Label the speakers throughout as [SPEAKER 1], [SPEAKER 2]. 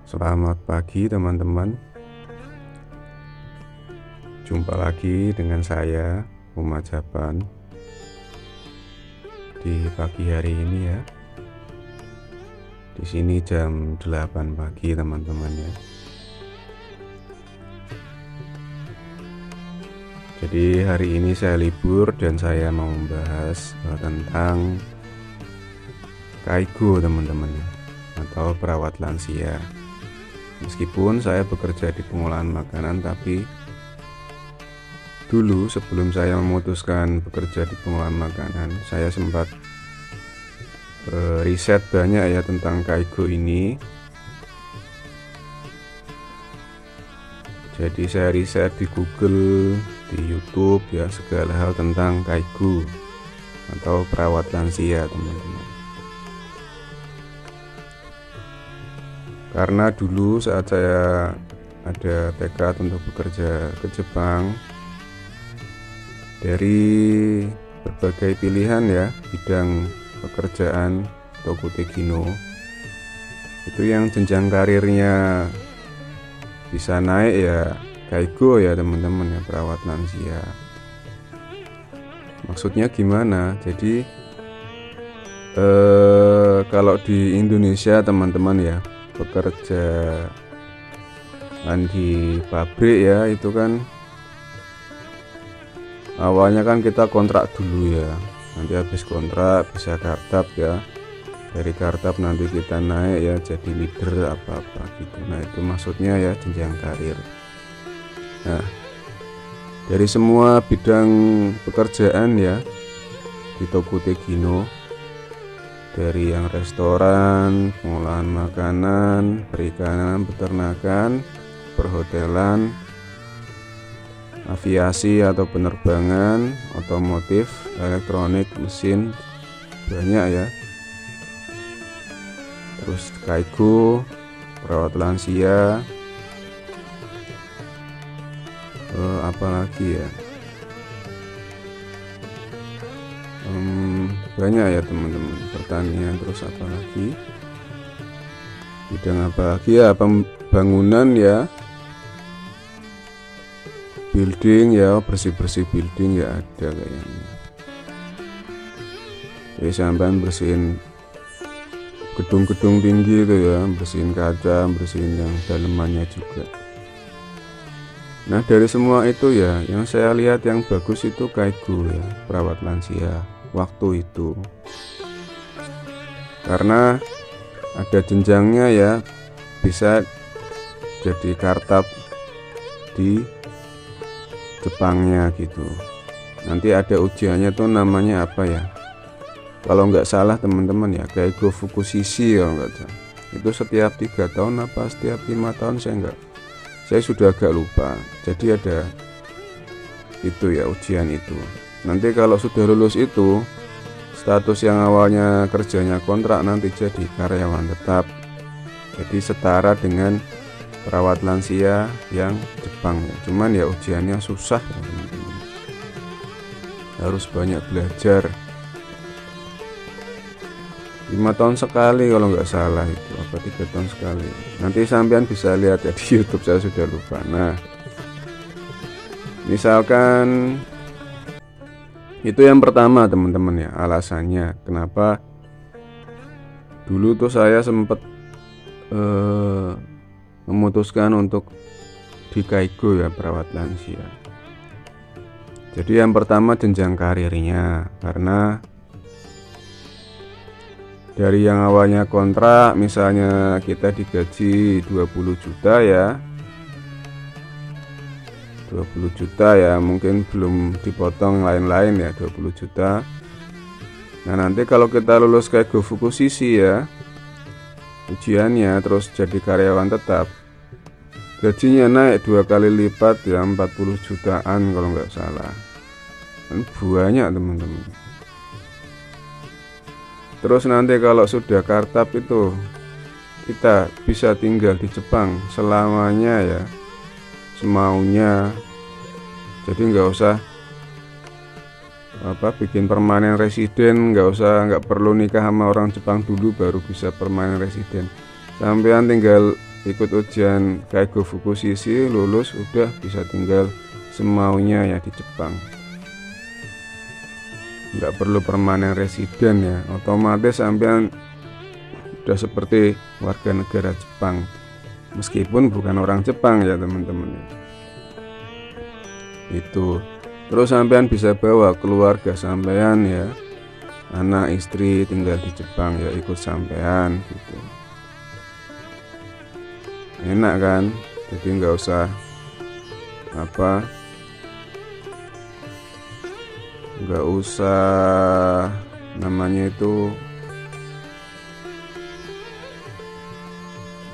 [SPEAKER 1] Selamat pagi teman-teman. Jumpa lagi dengan saya Muhammad Japan di pagi hari ini ya. Di sini jam 8 pagi teman-teman ya. Jadi hari ini saya libur dan saya mau membahas tentang Kaigo teman-teman ya, atau perawat lansia. Meskipun saya bekerja di pengolahan makanan, tapi dulu sebelum saya memutuskan bekerja di pengolahan makanan, saya sempat riset banyak ya tentang Kaigo ini. Jadi saya riset di Google, di YouTube ya, segala hal tentang Kaigo atau perawat lansia teman-teman. Karena dulu saat saya ada tekad untuk bekerja ke Jepang, dari berbagai pilihan ya bidang pekerjaan Tokutegino, itu yang jenjang karirnya bisa naik ya Kaigo ya teman-teman ya, perawat lansia. Maksudnya gimana? Jadi kalau di Indonesia teman-teman ya, bekerja di pabrik ya, itu kan awalnya kan kita kontrak dulu ya, nanti habis kontrak bisa kartap ya, dari kartap nanti kita naik ya jadi leader apa-apa gitu. Nah itu maksudnya ya jenjang karir. Nah dari semua bidang pekerjaan ya di Tokutegino, dari yang restoran, pengolahan makanan, perikanan, peternakan, perhotelan, aviasi atau penerbangan, otomotif, elektronik, mesin, banyak ya. Terus Kaigo, perawat lansia, apalagi ya, banyak ya teman-teman, pertanian, terus apalagi, bidang apalagi ya, pembangunan ya, building ya, bersih-bersih building ya ada kayaknya. Jadi sampai bersihin gedung-gedung tinggi itu ya, bersihin kaca, bersihin yang dalemannya juga. Nah dari semua itu ya, yang saya lihat yang bagus itu Kaigo ya, perawat lansia waktu itu, karena ada jenjangnya ya, bisa jadi kartap di Jepangnya gitu. Nanti ada ujiannya tuh namanya apa ya, kalau nggak salah teman-teman ya, Kaigo Fukushishi kalau nggak salah. Itu setiap 3 tahun apa setiap 5 tahun, saya sudah agak lupa. Jadi ada itu ya, ujian itu. Nanti kalau sudah lulus itu, status yang awalnya kerjanya kontrak nanti jadi karyawan tetap. Jadi setara dengan perawat lansia yang Jepang ya. Cuman ya ujiannya susah ya, teman-teman. Harus banyak belajar. 5 tahun sekali kalau nggak salah itu, apa 3 tahun sekali. Nanti sampean bisa lihat ya di YouTube, saya sudah lupa. Nah misalkan itu yang pertama teman-teman ya, alasannya kenapa dulu tuh saya sempat memutuskan untuk di Kaigo ya, perawat lansia. Jadi yang pertama jenjang karirnya, karena dari yang awalnya kontrak misalnya kita digaji 20 juta ya, 20 juta ya, mungkin belum dipotong lain-lain ya, 20 juta. Nah nanti kalau kita lulus Kaigo Fukushishi ya, ujiannya terus jadi karyawan tetap, gajinya naik 2 kali lipat ya, 40 jutaan kalau nggak salah. Dan banyak teman-teman. Terus nanti kalau sudah kartap itu, kita bisa tinggal di Jepang selamanya ya, semaunya. Jadi nggak usah bikin permanen residen, nggak perlu nikah sama orang Jepang dulu baru bisa permanen residen. Sampean tinggal ikut ujian Kaigo Fukushishi, lulus udah bisa tinggal semaunya ya di Jepang, nggak perlu permanen residen ya, otomatis sampean udah seperti warga negara Jepang meskipun bukan orang Jepang ya teman-teman. Itu terus sampean bisa bawa keluarga sampean ya, anak istri tinggal di Jepang ya ikut sampean gitu, enak kan, jadi nggak usah namanya itu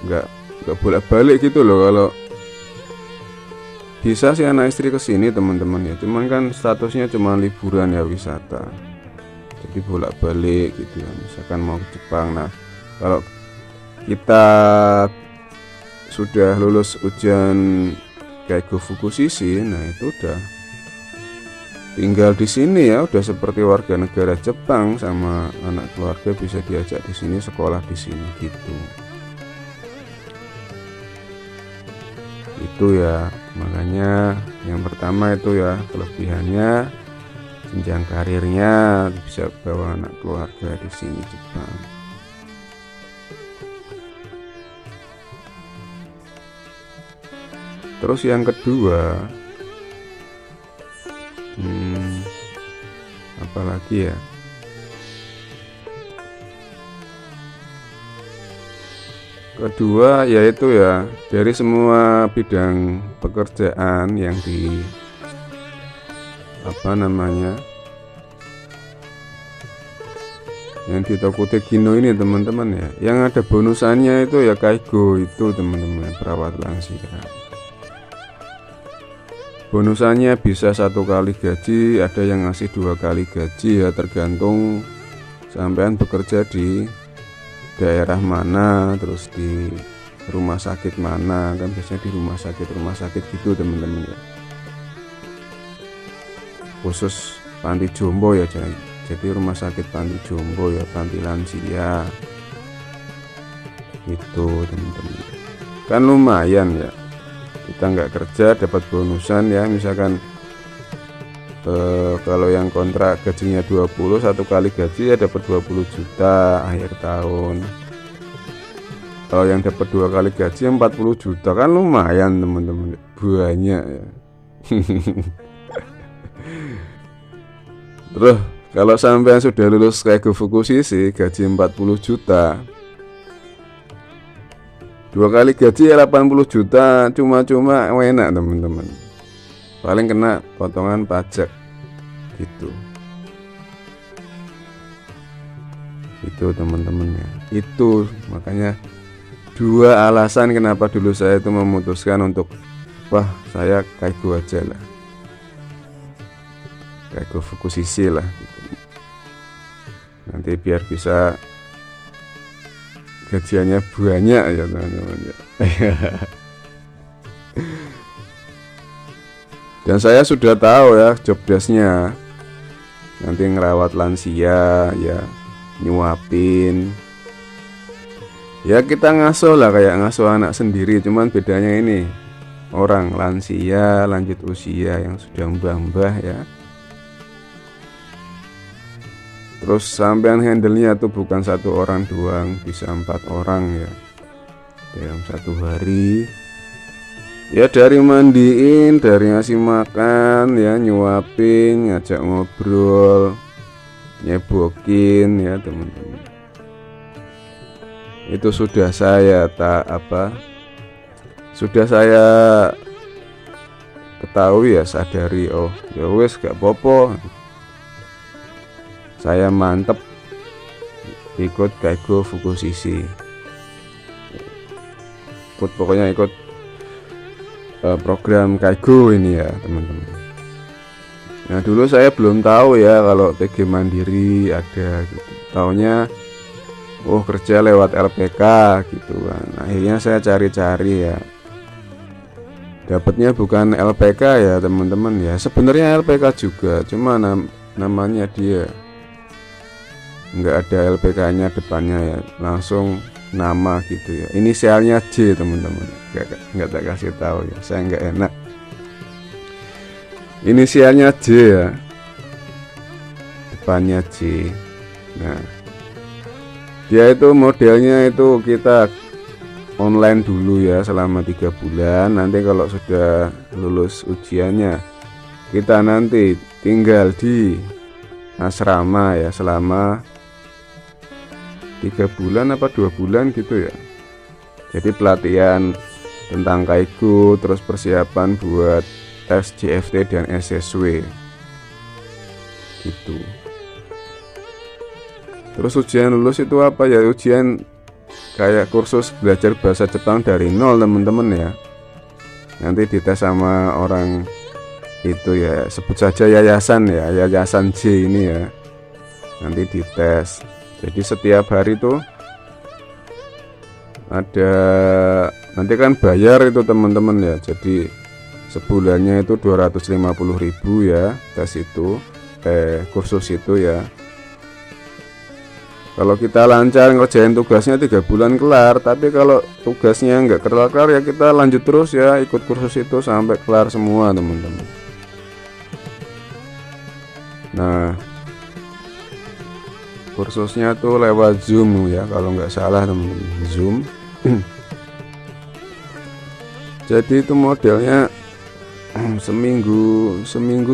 [SPEAKER 1] nggak bolak-balik gitu loh. Kalau bisa sih anak istri kesini teman-teman ya, cuman kan statusnya cuma liburan ya, wisata, jadi bolak-balik gitu ya, misalkan mau ke Jepang. Nah kalau kita sudah lulus ujian Kaigo Fukushishi, nah itu udah tinggal di sini ya, udah seperti warga negara Jepang, sama anak keluarga bisa diajak di sini, sekolah di sini gitu. Itu ya, makanya yang pertama itu ya kelebihannya, jenjang karirnya, bisa bawa anak keluarga di sini Jepang. Terus yang kedua, apalagi ya, kedua yaitu ya, dari semua bidang pekerjaan yang di yang di Tokute Gino ini teman-teman ya, yang ada bonusannya itu ya Kaigo itu teman-teman, perawat lansia. Bonusannya bisa 1 kali gaji, ada yang ngasih 2 kali gaji ya, tergantung sampean bekerja di daerah mana, terus di rumah sakit mana, kan biasanya di rumah sakit gitu teman-teman ya, khusus panti jompo ya, jadi rumah sakit panti jompo ya, panti lansia itu teman-teman, kan lumayan ya, kita nggak kerja dapat bonusan ya, misalkan kalau yang kontrak gajinya 20, 1 kali gaji ya dapat 20 juta akhir tahun. Kalau yang dapat 2 kali gaji 40 juta, kan lumayan teman-teman, banyak ya. Terus kalau sampai sudah lulus Kaigo Fukushishi, gaji 40 juta, 2 kali gaji ya 80 juta, cuma-cuma enak teman-teman, paling kena potongan pajak gitu. Itu teman-teman ya, itu makanya 2 alasan kenapa dulu saya itu memutuskan untuk saya Kaigo aja lah, Kaigo Fukushishi lah gitu. Nanti biar bisa gajiannya banyak ya teman-teman ya. Dan saya sudah tahu ya job desk-nya, nanti ngerawat lansia ya, nyuapin ya, kita ngasuh lah kayak ngasuh anak sendiri, cuman bedanya ini orang lansia lanjut usia yang sudah mbah-mbah ya. Terus sampean handle-nya tuh bukan 1 orang doang, bisa 4 orang ya dalam 1 hari ya, dari mandiin, dari ngasih makan ya, nyuapin, ngajak ngobrol, nyebokin ya teman-teman. Itu sudah saya sudah saya ketahui ya, sadari, oh ya wes gak popo, saya mantep ikut Kaigo Fukushishi, pokoknya ikut program Kaigo ini ya teman-teman. Nah dulu saya belum tahu ya kalau TG Mandiri ada gitu, taunya kerja lewat LPK gitu kan. Akhirnya saya cari-cari ya, dapatnya bukan LPK ya teman-teman ya, sebenarnya LPK juga, cuma namanya dia, nggak ada LPK-nya depannya ya, langsung nama gitu ya, inisialnya J teman-teman, nggak tak kasih tahu ya, saya nggak enak, inisialnya J ya, depannya J. Nah, dia itu modelnya itu kita online dulu ya selama 3 bulan. Nanti kalau sudah lulus ujiannya, kita nanti tinggal di asrama ya selama 3 bulan apa 2 bulan gitu ya. Jadi pelatihan tentang Kaigo, terus persiapan buat tes JFT dan SSW gitu. Terus ujian lulus itu apa ya? Ujian kayak kursus belajar bahasa Jepang dari nol teman-teman ya. Nanti dites sama orang itu ya, sebut saja yayasan ya, yayasan J ini ya. Nanti dites. Jadi setiap hari tuh ada, nanti kan bayar itu teman-teman ya. Jadi sebulannya itu 250.000 ya tes itu, kursus itu ya. Kalau kita lancar ngerjain tugasnya 3 bulan kelar, tapi kalau tugasnya nggak kelar-kelar ya kita lanjut terus ya, ikut kursus itu sampai kelar semua teman-teman. Nah, kursusnya tuh lewat Zoom ya, kalau nggak salah teman-teman, Zoom. Jadi itu modelnya seminggu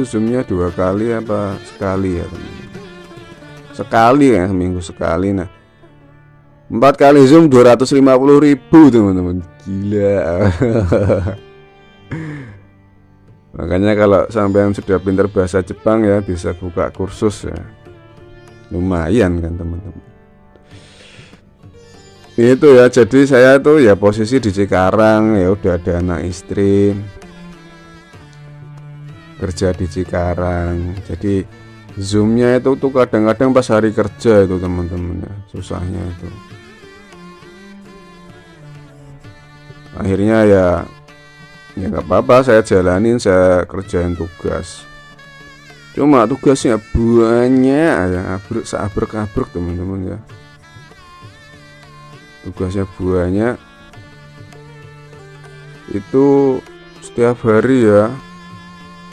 [SPEAKER 1] Zoomnya 2 kali apa sekali ya teman-teman. Sekali ya, seminggu sekali. Nah, 4 kali Zoom 250.000 teman-teman, gila. Makanya kalau sampean sudah pintar bahasa Jepang ya, bisa buka kursus ya, lumayan kan teman-teman. Itu ya, jadi saya tuh ya posisi di Cikarang ya, udah ada anak istri, kerja di Cikarang. Jadi Zoomnya itu tuh kadang-kadang pas hari kerja itu teman-teman ya, susahnya itu. Akhirnya ya nggak apa-apa, saya jalanin, saya kerjain tugas. Cuma tugasnya banyak ya, abrek-abrek teman-teman ya. Tugasnya banyak. Itu setiap hari ya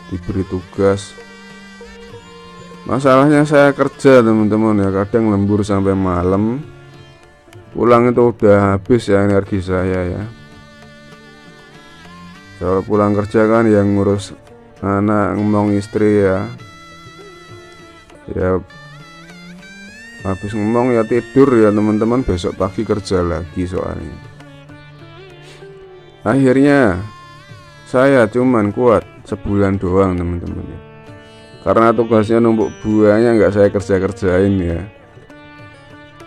[SPEAKER 1] diberi tugas. Masalahnya saya kerja teman-teman ya, kadang lembur sampai malam, pulang itu udah habis ya energi saya ya. Kalau pulang kerja kan yang ngurus anak, ngomong istri ya, habis ngomong ya tidur ya teman-teman, besok pagi kerja lagi soalnya. Akhirnya saya cuman kuat sebulan doang teman-teman ya, karena tugasnya numpuk buahnya, nggak saya kerjain ya.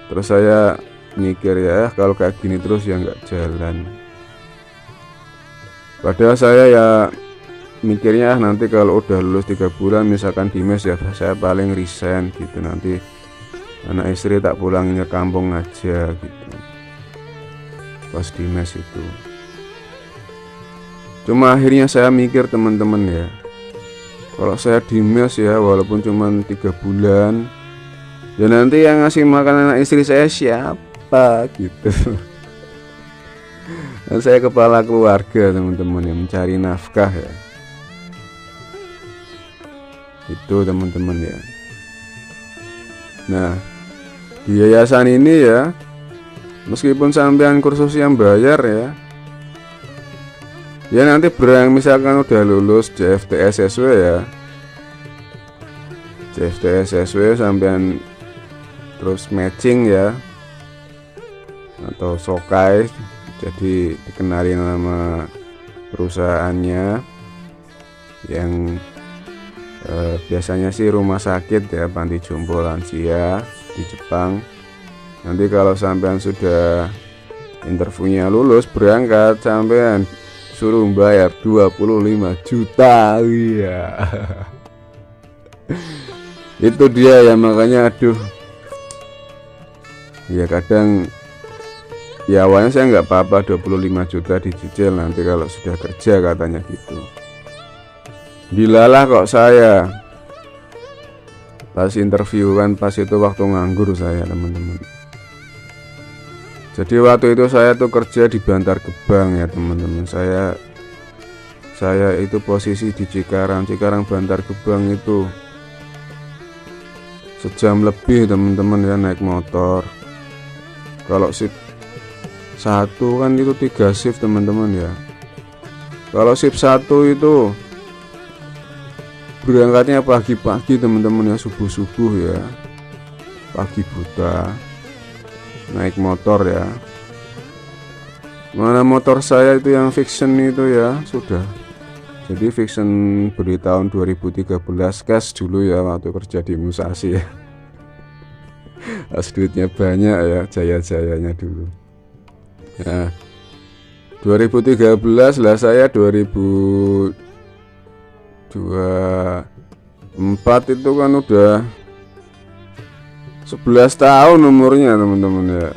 [SPEAKER 1] Terus saya mikir ya, kalau kayak gini terus ya nggak jalan. Padahal saya ya mikirnya nanti kalau udah lulus 3 bulan misalkan di mes ya, saya paling resign gitu, nanti anak istri tak pulangnya kampung aja gitu pas di mes itu. Cuma akhirnya saya mikir teman-teman ya, kalau saya di mes ya, walaupun cuma 3 bulan ya, nanti yang ngasih makan anak istri saya siapa gitu. Dan saya kepala keluarga teman-teman yang mencari nafkah ya, itu teman-teman ya. Nah, di yayasan ini ya, meskipun sampean kursus yang bayar ya nanti misalkan udah lulus JFT SSW ya, JFT SSW sampean terus matching ya, atau sokai, jadi dikenalin nama perusahaannya yang biasanya sih rumah sakit ya, panti jompo lansia di Jepang. Nanti kalau sampean sudah interviewnya lulus, berangkat, sampean suruh bayar 25 juta ya. Itu dia ya, makanya aduh ya, kadang ya awalnya saya nggak apa-apa 25 juta dicicil, nanti kalau sudah kerja katanya gitu. Dilalah kok saya pas interview kan, pas itu waktu nganggur saya teman-teman. Jadi waktu itu saya tuh kerja di Bantar Gebang ya teman-teman. Saya itu posisi di Cikarang Bantar Gebang itu sejam lebih teman-teman ya naik motor. Kalau shift 1 kan itu 3 shift teman-teman ya. Kalau shift 1 itu berangkatnya pagi-pagi teman-teman ya, subuh-subuh ya, pagi buta, naik motor ya. Mana motor saya itu yang Vixion itu ya, sudah. Jadi Vixion beli tahun 2013 cash dulu ya, waktu kerja di Musashi ya. As duitnya banyak ya, jaya-jayanya dulu ya. 2013 lah, saya 2024 itu kan udah 11 tahun umurnya teman-teman ya.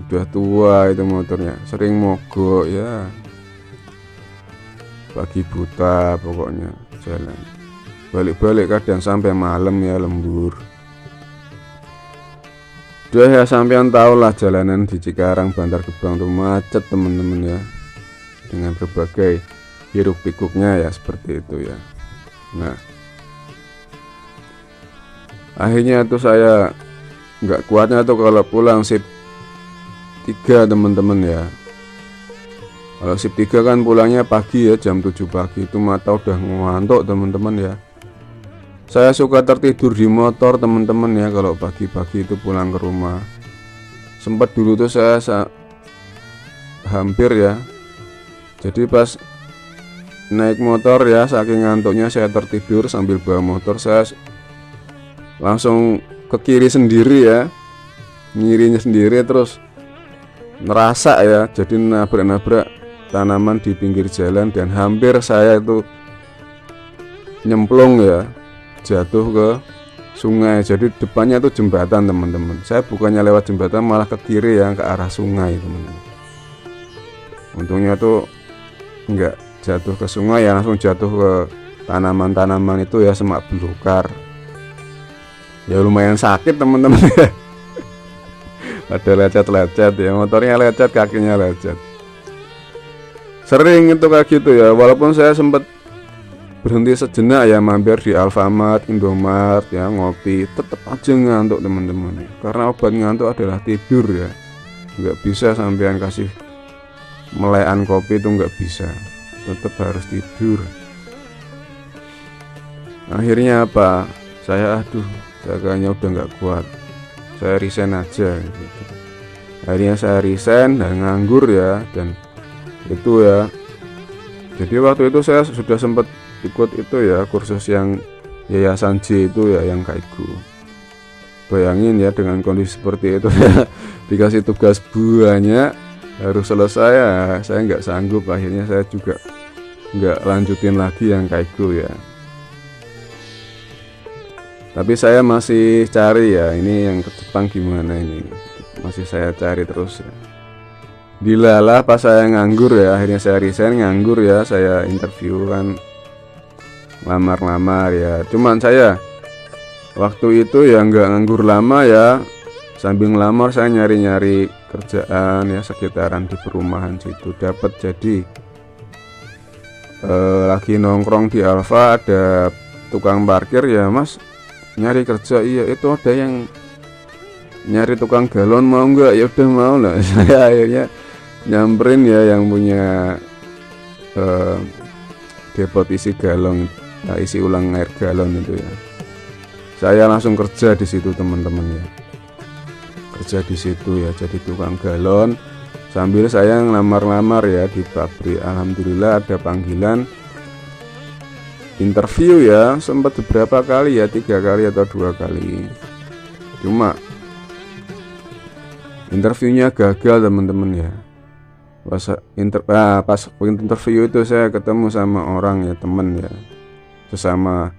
[SPEAKER 1] Udah tua itu motornya, sering mogok ya, pagi buta pokoknya jalan, balik-balik kadang sampai malam ya, lembur. Udah ya, sampean tahu lah jalanan di Cikarang Bantar Gebang tuh macet teman-teman ya, dengan berbagai hiruk pikuknya ya, seperti itu ya. Nah, akhirnya tuh saya nggak kuatnya tuh kalau pulang shift 3 teman-teman ya. Kalau shift 3 kan pulangnya pagi ya, jam 7 pagi, itu mata udah ngantuk teman-teman ya. Saya suka tertidur di motor teman-teman ya, kalau pagi-pagi itu pulang ke rumah. Sempat dulu tuh saya hampir ya, jadi pas naik motor ya, saking ngantuknya saya tertidur sambil bawa motor, saya langsung ke kiri sendiri ya, ngirinya sendiri, terus ngerasa ya, jadi nabrak-nabrak tanaman di pinggir jalan, dan hampir saya itu nyemplung ya, jatuh ke sungai. Jadi depannya itu jembatan teman-teman, saya bukannya lewat jembatan, malah ke kiri ya, ke arah sungai teman-teman. Untungnya tuh enggak jatuh ke sungai ya, langsung jatuh ke tanaman-tanaman itu ya, semak belukar ya, lumayan sakit teman-teman ya. Ada lecet-lecet ya, motornya lecet, kakinya lecet, sering itu kayak gitu ya. Walaupun saya sempat berhenti sejenak ya, mampir di Alfamart, Indomart ya, ngopi, tetap aja ngantuk teman-teman. Karena obat ngantuk adalah tidur ya, nggak bisa sampean kasih melekan kopi itu, nggak bisa, tetap harus tidur. Akhirnya apa, saya kayaknya udah nggak kuat, saya resign aja gitu. Akhirnya saya resign dan nganggur ya, dan itu ya. Jadi waktu itu saya sudah sempat ikut itu ya, kursus yang Yayasan J itu ya, yang Kaigo. Bayangin ya, dengan kondisi seperti itu ya, dikasih tugas banyak, harus selesai ya, saya nggak sanggup. Akhirnya saya juga nggak lanjutin lagi yang Kaigo ya. Tapi saya masih cari ya, ini yang ke Jepang gimana ini, masih saya cari terus ya. Dilalah pas saya nganggur ya, akhirnya saya resign, nganggur ya, saya interview kan, lamar-lamar ya. Cuman saya waktu itu ya nggak nganggur lama ya, sambil ngelamar saya nyari-nyari kerjaan ya, sekitaran di perumahan situ. Dapat jadi lagi nongkrong di Alfa, ada tukang parkir ya, Mas nyari kerja. Iya, itu ada yang nyari tukang galon, mau nggak? Ya udah mau lah. Saya akhirnya nyamperin ya yang punya depot isi galon, nah, isi ulang air galon itu ya. Saya langsung kerja di situ teman-teman ya, kerja di situ ya, jadi tukang galon sambil saya ngelamar-lamar ya di pabrik. Alhamdulillah ada panggilan interview ya, sempat beberapa kali ya, 3 kali atau 2 kali. Cuma interviewnya gagal teman-teman ya. Pas interview itu saya ketemu sama orang ya, temen ya, sesama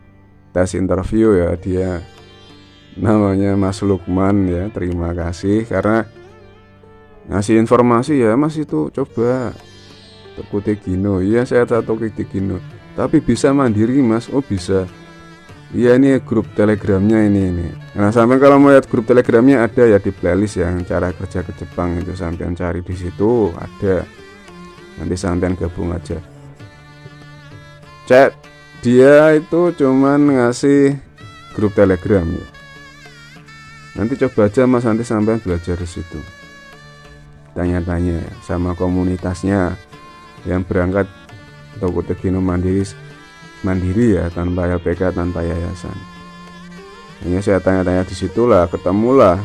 [SPEAKER 1] tes interview ya, dia namanya Mas Lukman ya. Terima kasih karena ngasih informasi ya, Mas itu coba Toko Tegino. Iya, saya tahu Toko Tegino, tapi bisa mandiri Mas. Oh bisa. Iya, ini grup telegramnya ini. Nah, sampai kalau mau lihat grup telegramnya ada ya di playlist yang cara kerja ke Jepang itu, sampean cari di situ ada. Nanti sampean gabung aja. Chat dia itu cuman ngasih grup telegram ya. Nanti coba aja Mas, nanti sampean belajar di situ. Tanya-tanya sama komunitasnya yang berangkat Toko Tegino mandiri ya, tanpa LPK, tanpa yayasan. Hanya saya tanya-tanya di situlah ketemulah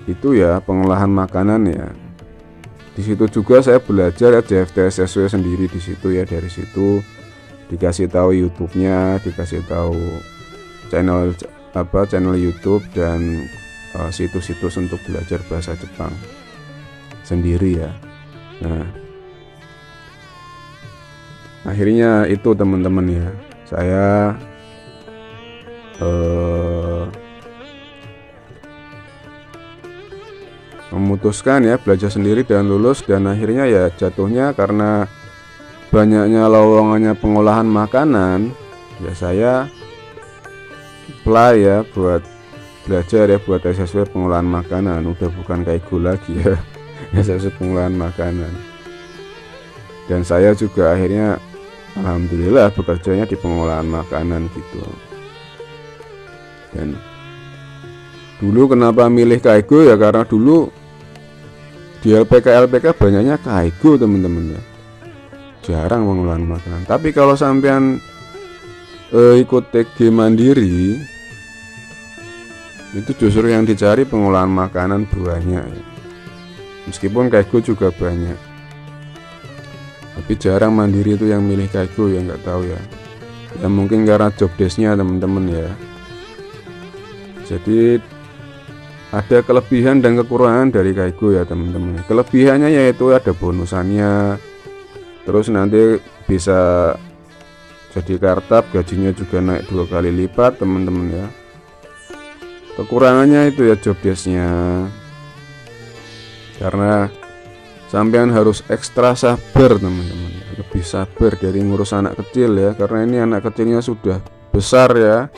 [SPEAKER 1] itu ya, pengolahan makanan ya. Di situ juga saya belajar ya, JFTSSW sendiri di situ ya. Dari situ dikasih tahu YouTube-nya, dikasih tahu channel YouTube dan situs-situs untuk belajar bahasa Jepang sendiri ya. Nah, akhirnya itu teman-teman ya, saya memutuskan ya belajar sendiri dan lulus. Dan akhirnya ya jatuhnya karena banyaknya lowongannya pengolahan makanan ya, saya apply ya buat belajar ya, buat SSW pengolahan makanan. Udah bukan Kaigo lagi ya, SSW pengolahan makanan. Dan saya juga akhirnya alhamdulillah bekerjanya di pengolahan makanan gitu. Dan dulu kenapa milih Kaigo ya, karena dulu di LPK banyaknya Kaigo teman-teman ya, jarang pengolahan makanan. Tapi kalau sampean ikut TG mandiri itu justru yang dicari pengolahan makanan banyak ya. Meskipun Kaigo juga banyak, tapi jarang mandiri itu yang milih Kaigo ya, nggak tahu ya. Ya mungkin karena job desk-nya teman-teman ya. Jadi ada kelebihan dan kekurangan dari Kaigo ya teman-teman. Kelebihannya yaitu ada bonusannya, terus nanti bisa jadi kartap, gajinya juga naik 2 kali lipat teman-teman ya. Kekurangannya itu ya job desk-nya, karena sampean harus ekstra sabar teman-teman, lebih sabar dari ngurus anak kecil ya, karena ini anak kecilnya sudah besar ya.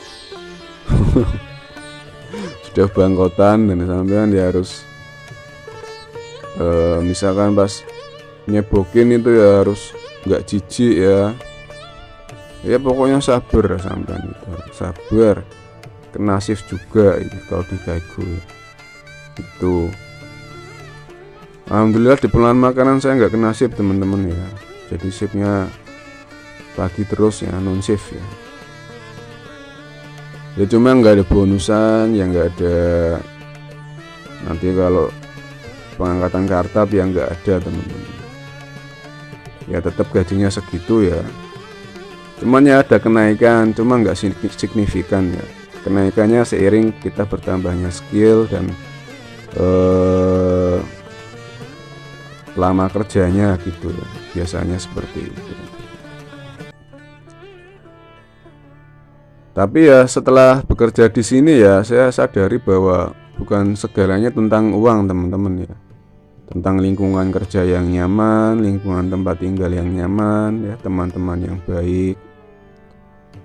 [SPEAKER 1] Sudah bangkotan, dan sampean ya harus misalkan pas nyebokin itu ya harus nggak jijik ya pokoknya sabar sampean itu, sabar, kena shift juga ini kalau di Kaigo ya. Itu alhamdulillah di pengolahan makanan saya nggak kena shift teman-teman ya, jadi shiftnya pagi terus ya, non shift ya. Ya cuma nggak ada bonusan ya, nggak ada nanti kalau pengangkatan kartap ya, nggak ada teman-teman ya, tetap gajinya segitu ya. Cuman ya ada kenaikan, cuma nggak signifikan ya. Kenaikannya seiring kita bertambahnya skill dan lama kerjanya gitu ya, biasanya seperti itu. Tapi ya setelah bekerja di sini ya, saya sadari bahwa bukan segalanya tentang uang teman-teman ya. Tentang lingkungan kerja yang nyaman, lingkungan tempat tinggal yang nyaman ya, teman-teman yang baik,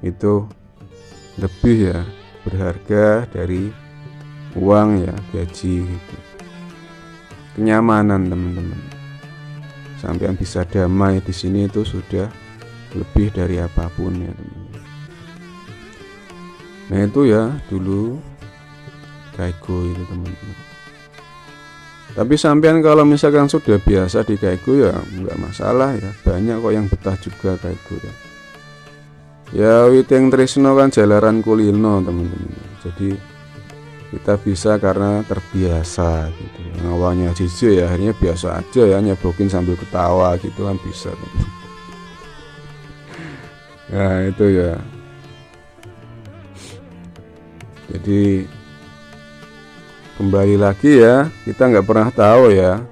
[SPEAKER 1] itu lebih ya berharga dari uang ya, gaji gitu. Kenyamanan teman-teman, sampai bisa damai di sini itu sudah lebih dari apapun ya teman-teman. Nah itu ya dulu Kaigo itu teman-teman. Tapi sampean kalau misalkan sudah biasa di Kaigo ya nggak masalah ya, banyak kok yang betah juga Kaigo ya. Ya Witeng Trisno kan jalaran kulino teman-teman. Jadi kita bisa karena terbiasa gitu. Yang awalnya jijik ya akhirnya biasa aja ya, nyebokin sambil ketawa gitu kan bisa teman-teman. Nah itu ya. Jadi kembali lagi ya, kita nggak pernah tahu ya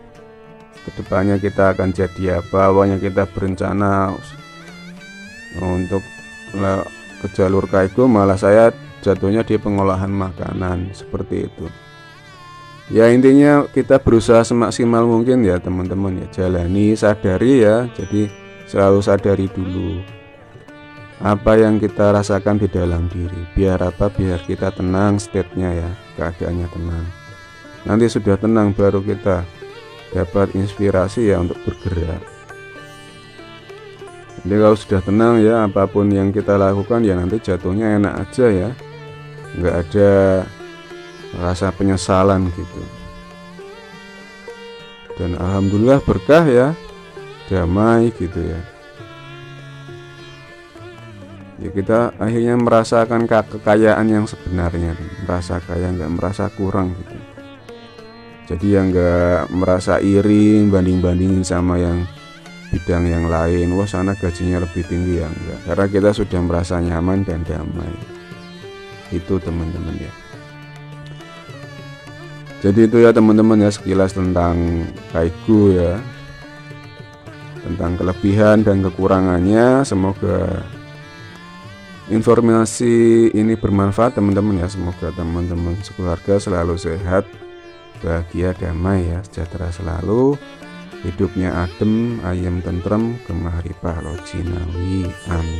[SPEAKER 1] kedepannya kita akan jadi apa. Awalnya kita berencana untuk ke jalur Kaigo, malah saya jatuhnya di pengolahan makanan seperti itu ya. Intinya kita berusaha semaksimal mungkin ya teman-teman ya, jalani, sadari ya. Jadi selalu sadari dulu apa yang kita rasakan di dalam diri. Biar apa? Biar kita tenang state-nya ya, keadaannya tenang. Nanti sudah tenang baru kita dapat inspirasi ya untuk bergerak. Jadi kalau sudah tenang ya, apapun yang kita lakukan ya nanti jatuhnya enak aja ya, nggak ada rasa penyesalan gitu. Dan alhamdulillah berkah ya, damai gitu ya. Ya kita akhirnya merasakan kekayaan yang sebenarnya, merasa kaya, nggak merasa kurang gitu. Jadi yang nggak merasa iri banding-bandingin sama yang bidang yang lain, wah sana gajinya lebih tinggi ya, enggak, karena kita sudah merasa nyaman dan damai. Itu teman-teman ya. Jadi itu ya teman-teman ya, sekilas tentang Kaiku ya, tentang kelebihan dan kekurangannya. Semoga informasi ini bermanfaat teman-teman ya. Semoga teman-teman sekeluarga selalu sehat, bahagia, damai ya, sejahtera selalu, hidupnya adem, ayem, tentrem, gemah ripah lo jinawi, amin.